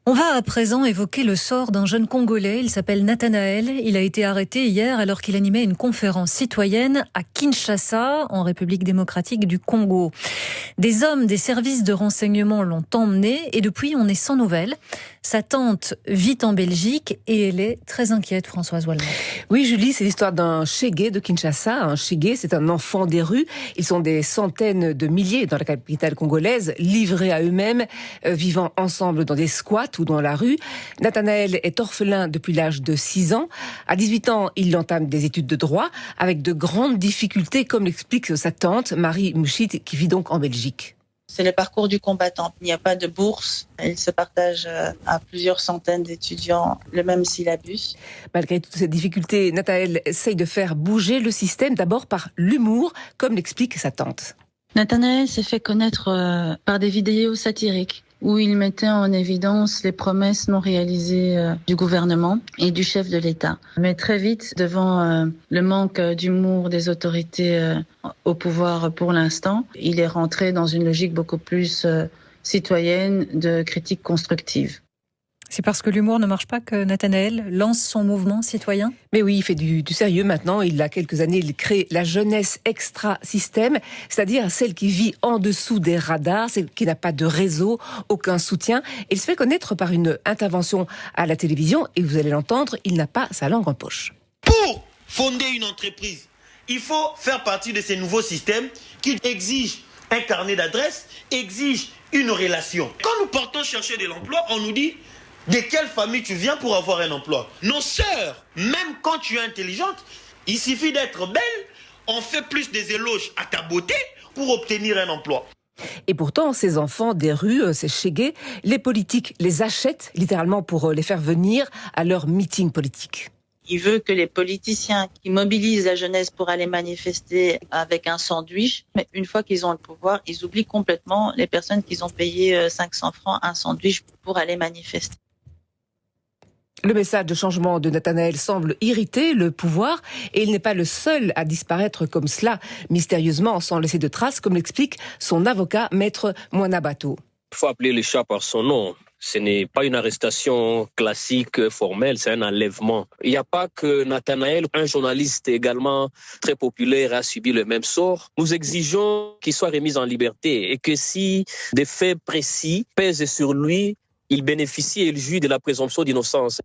On va à présent évoquer le sort d'un jeune Congolais. Il s'appelle Nathanaël. Il a été arrêté hier alors qu'il animait une conférence citoyenne à Kinshasa, en République démocratique du Congo. Des hommes des services de renseignement l'ont emmené et depuis, on est sans nouvelles. Sa tante vit en Belgique et elle est très inquiète, Françoise Wallemont. Oui, Julie, c'est l'histoire d'un Chégué de Kinshasa. Un Chégué, c'est un enfant des rues. Ils sont des centaines de milliers dans la capitale congolaise, livrés à eux-mêmes, vivant ensemble dans des squats ou dans la rue. Nathanaël est orphelin depuis l'âge de 6 ans. À 18 ans, il entame des études de droit avec de grandes difficultés, comme l'explique sa tante, Marie Mouchit, qui vit donc en Belgique. C'est le parcours du combattant. Il n'y a pas de bourse. Il se partage à plusieurs centaines d'étudiants le même syllabus. Malgré toutes ces difficultés, Nathanaël essaye de faire bouger le système, d'abord par l'humour, comme l'explique sa tante. Nathanaël s'est fait connaître par des vidéos satiriques où il mettait en évidence les promesses non réalisées du gouvernement et du chef de l'État. Mais très vite, devant le manque d'humour des autorités au pouvoir pour l'instant, il est rentré dans une logique beaucoup plus citoyenne de critique constructive. C'est parce que l'humour ne marche pas que Nathanaël lance son mouvement citoyen ? Mais oui, il fait du sérieux maintenant. Il a quelques années, il crée la jeunesse extra-système, c'est-à-dire celle qui vit en dessous des radars, celle qui n'a pas de réseau, aucun soutien. Il se fait connaître par une intervention à la télévision et vous allez l'entendre, il n'a pas sa langue en poche. Pour fonder une entreprise, il faut faire partie de ces nouveaux systèmes qui exigent un carnet d'adresses, exigent une relation. Quand nous partons chercher de l'emploi, on nous dit de quelle famille tu viens pour avoir un emploi. Nos sœurs, même quand tu es intelligente, il suffit d'être belle, on fait plus des éloges à ta beauté pour obtenir un emploi. Et pourtant, ces enfants des rues, ces Chégués, les politiques les achètent littéralement pour les faire venir à leur meeting politique. Il veut que les politiciens qui mobilisent la jeunesse pour aller manifester avec un sandwich, mais une fois qu'ils ont le pouvoir, ils oublient complètement les personnes qui ont payé 500 francs un sandwich pour aller manifester. Le message de changement de Nathanaël semble irriter le pouvoir et il n'est pas le seul à disparaître comme cela, mystérieusement, sans laisser de traces, comme l'explique son avocat, maître Moana Bato. Il faut appeler le chat par son nom. Ce n'est pas une arrestation classique, formelle, c'est un enlèvement. Il n'y a pas que Nathanaël, un journaliste également très populaire, a subi le même sort. Nous exigeons qu'il soit remis en liberté et que si des faits précis pèsent sur lui, il bénéficie et il jouit de la présomption d'innocence.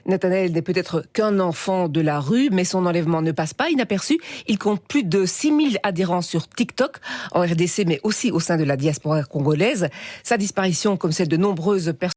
Nathanaël n'est peut-être qu'un enfant de la rue, mais son enlèvement ne passe pas inaperçu. Il compte plus de 6000 adhérents sur TikTok, en RDC, mais aussi au sein de la diaspora congolaise. Sa disparition, comme celle de nombreuses personnes,